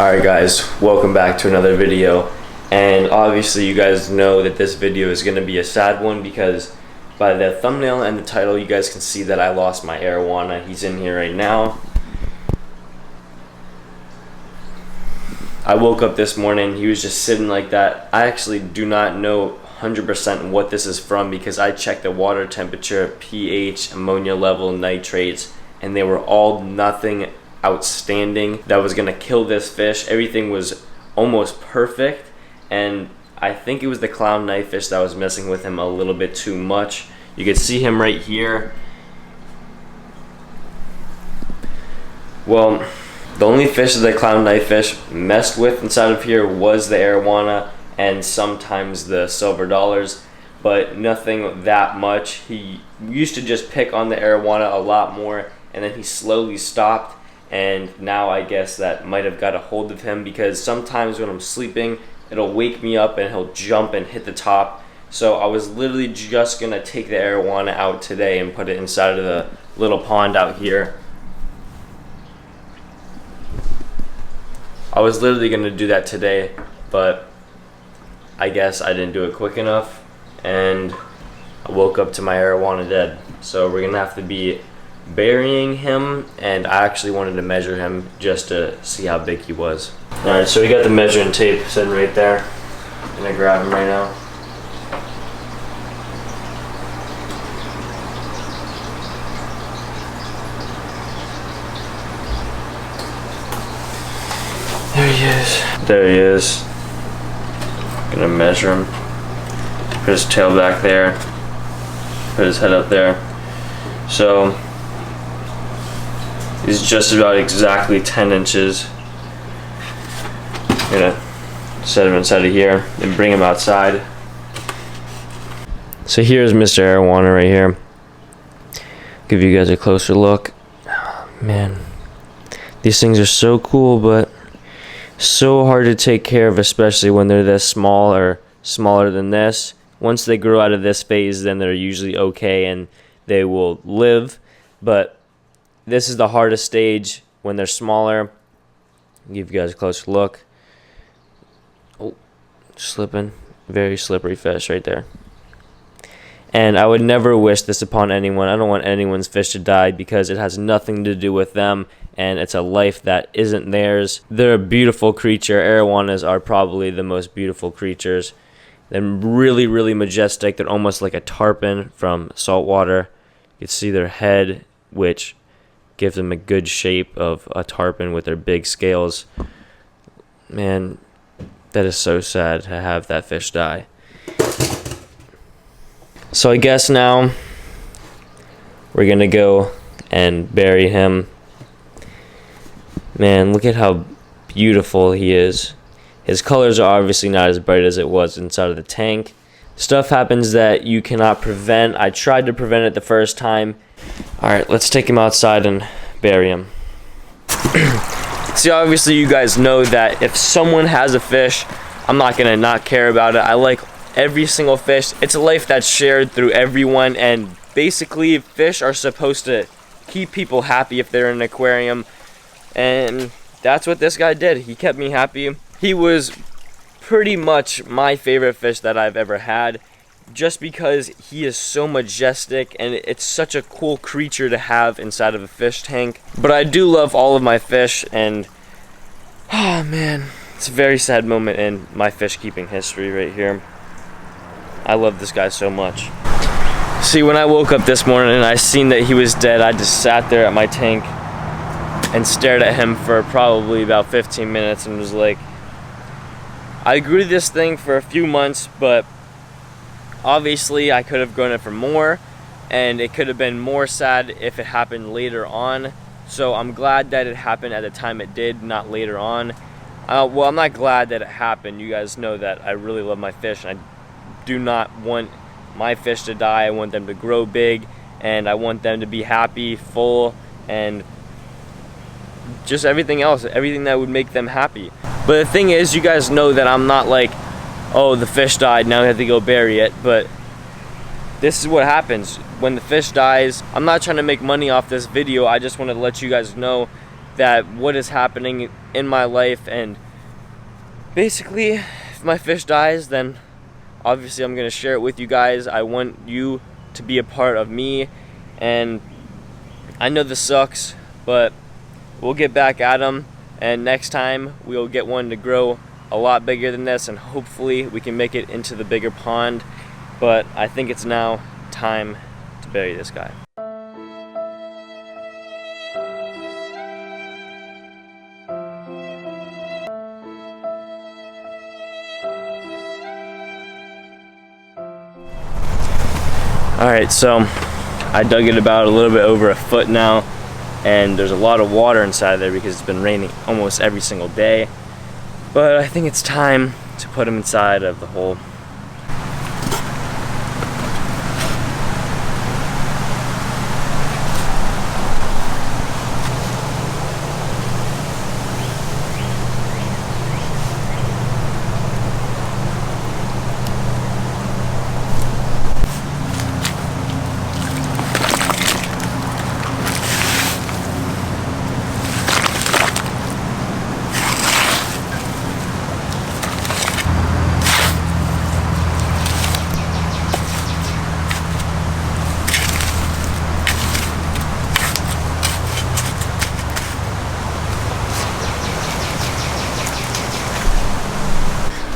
Alright guys, welcome back to another video, and obviously you guys know that this video is going to be a sad one because by the thumbnail and the title you guys can see that I lost my Arowana. He's in here right now. I woke up this morning, he was just sitting like that. I actually do not know 100% what this is from because I checked the water temperature, pH, ammonia level, nitrates, and they were all nothing outstanding that was gonna kill this fish. Everything was almost perfect, and I think it was the clown knifefish that was messing with him a little bit too much. You can see him right here. Well, the only fish that the clown knifefish messed with inside of here was the Arowana and sometimes the silver dollars, but nothing that much. He used to just pick on the Arowana a lot more, and then he slowly stopped. And now I guess that might have got a hold of him because sometimes when I'm sleeping, it'll wake me up and he'll jump and hit the top. So I was literally just gonna take the Arowana out today and put it inside of the little pond out here. I was literally gonna do that today, but I guess I didn't do it quick enough and I woke up to my Arowana dead. So we're gonna have to be burying him, and I actually wanted to measure him just to see how big he was. Alright, so we got the measuring tape sitting right there. I'm gonna grab him right now. There he is. There he is. Gonna measure him. Put his tail back there. Put his head up there. So he's just about exactly 10 inches. I'm gonna set him inside of here and bring him outside. So here's Mr. Arowana right here. Give you guys a closer look. Oh, man, these things are so cool, but so hard to take care of, especially when they're this small or smaller than this. Once they grow out of this phase, then they're usually okay and they will live, but this is the hardest stage when they're smaller. I'll give you guys a closer look. Oh, slipping. Very slippery fish right there. And I would never wish this upon anyone. I don't want anyone's fish to die because it has nothing to do with them and it's a life that isn't theirs. They're a beautiful creature. Arowanas are probably the most beautiful creatures. They're really, really majestic. They're almost like a tarpon from saltwater. You can see their head, which gives them a good shape of a tarpon with their big scales. Man, that is so sad to have that fish die. So I guess now we're gonna go and bury him. Man, look at how beautiful he is. His colors are obviously not as bright as it was inside of the tank. Stuff happens that you cannot prevent. I tried to prevent it the first time. Alright, let's take him outside and bury him. See, obviously you guys know that if someone has a fish, I'm not gonna not care about it. I like every single fish. It's a life that's shared through everyone, and basically fish are supposed to keep people happy if they're in an aquarium, and that's what this guy did. He kept me happy. He was pretty much my favorite fish that I've ever had, just because he is so majestic and it's such a cool creature to have inside of a fish tank. But I do love all of my fish, and oh man, it's a very sad moment in my fish keeping history right here. I love this guy so much. See, when I woke up this morning and I seen that he was dead, I just sat there at my tank and stared at him for probably about 15 minutes and was like, I grew this thing for a few months, but obviously I could have grown it for more, and it could have been more sad if it happened later on. So I'm glad that it happened at the time it did, not later on. Well, I'm not glad that it happened. You guys know that I really love my fish, and I do not want my fish to die. I want them to grow big, and I want them to be happy, full, and just everything else, everything that would make them happy. But the thing is, you guys know that I'm not like, oh, the fish died, now we have to go bury it. But this is what happens when the fish dies. I'm not trying to make money off this video. I just want to let you guys know that what is happening in my life, and basically if my fish dies, then obviously I'm gonna share it with you guys. I want you to be a part of me, and I know this sucks, but we'll get back at them, and next time we'll get one to grow a lot bigger than this, and hopefully we can make it into the bigger pond. But I think it's now time to bury this guy. Alright, so I dug it about a little bit over a foot now, and there's a lot of water inside there because it's been raining almost every single day. But I think it's time to put him inside of the hole.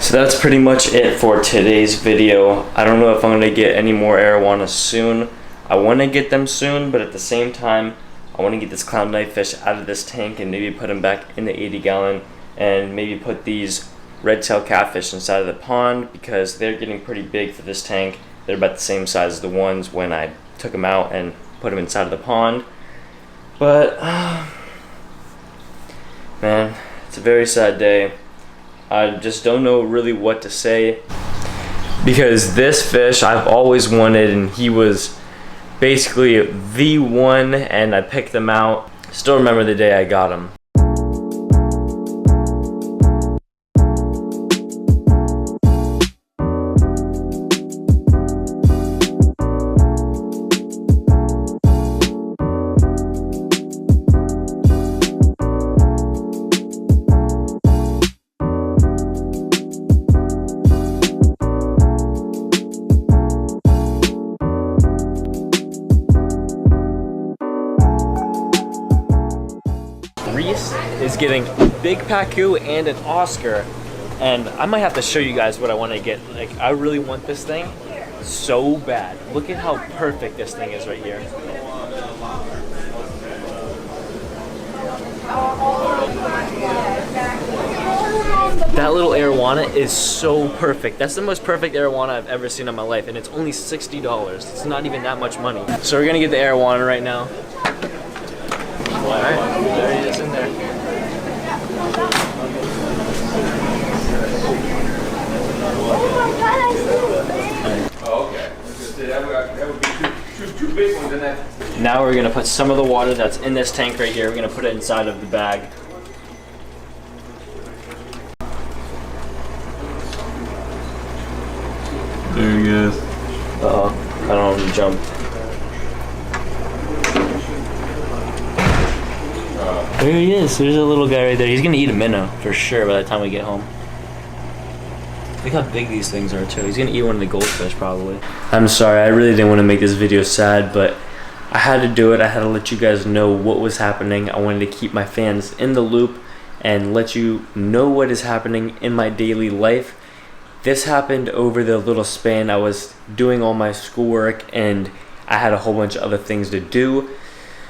So that's pretty much it for today's video. I don't know if I'm gonna get any more arowana soon. I want to get them soon, but at the same time, I want to get this clown knifefish out of this tank and maybe put him back in the 80-gallon, and maybe put these red-tailed catfish inside of the pond because they're getting pretty big for this tank. They're about the same size as the ones when I took them out and put them inside of the pond. But man, it's a very sad day. I just don't know really what to say, because this fish I've always wanted, and he was basically the one, and I picked him out. Still remember the day I got him. Is getting a big pacu and an Oscar, and I might have to show you guys what I want to get. Like, I really want this thing so bad. Look at how perfect this thing is right here. That little arowana is so perfect. That's the most perfect arowana I've ever seen in my life, and it's only $60. It's not even that much money. So we're gonna get the arowana right now. Alright, there he is in there. Oh, okay. That would be two big ones in that. Now we're gonna put some of the water that's in this tank right here. We're gonna put it inside of the bag. There he is. Uh-oh, I don't want to jump. There he is. There's a little guy right there. He's gonna eat a minnow for sure by the time we get home. Look how big these things are too. He's gonna eat one of the goldfish probably. I'm sorry, I really didn't want to make this video sad, but I had to do it. I had to let you guys know what was happening. I wanted to keep my fans in the loop and let you know what is happening in my daily life. This happened over the little span I was doing all my schoolwork, and I had a whole bunch of other things to do.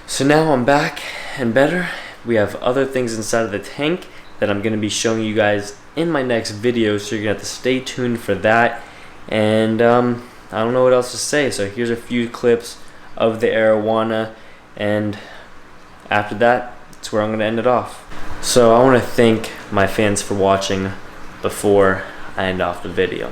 So now I'm back and better. We have other things inside of the tank that I'm gonna be showing you guys in my next video, so you're gonna have to stay tuned for that. And I don't know what else to say, so here's a few clips of the arowana, and after that, that's where I'm gonna end it off. So I want to thank my fans for watching before I end off the video.